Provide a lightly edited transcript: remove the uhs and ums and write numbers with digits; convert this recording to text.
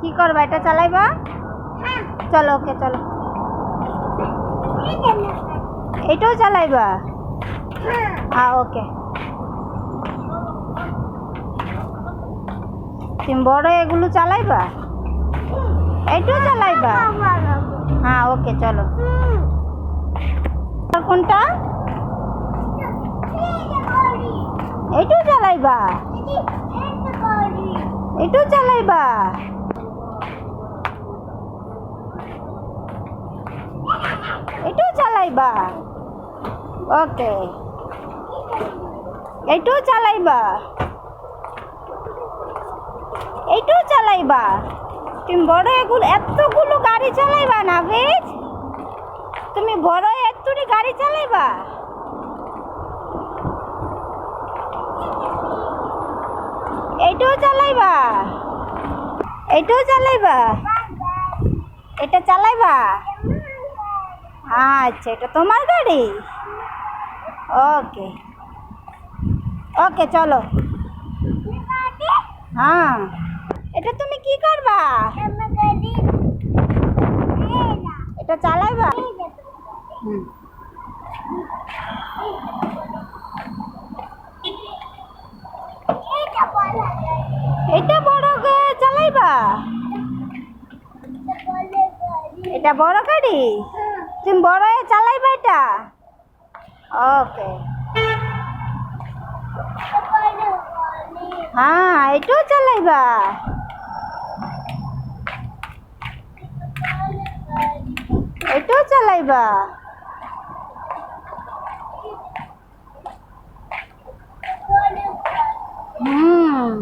কি করবা এটা চালাইবা? চলো ওকে চলো। এটাও চালাইবা? হ্যাঁ ওকে। তুমি বড় এগুলো চালাইবা? এটাও চালাইবা? হ্যাঁ ওকে চলো। আর কোনটা? এটাও চালাইবা? এটাও চালাইবা? এটাও চালাইবা? ওকে। এটাও চালাইবা? এটাও চালাইবা? তুমি বড় এগুলো এতগুলো গাড়ি চালাইবা না বেশ? তুমি বড় এতটি গাড়ি চালাইবা? এইটাও চালাইবা? এইটাও চালাইবা? এটা চালাইবা? আচ্ছা এটা তোমার গাড়ি? ওকে ওকে চলো। হ্যাঁ এটা তুমি কি করবা? এটা চালাইবা? হুম। এটা বড় চালাইবা? এটা বড় গাড়ি? তুমি বড় চালাইবা এটা? ওকে। হ্যাঁ এটাও চালাইবা? এটাও চালাইবা? হুম।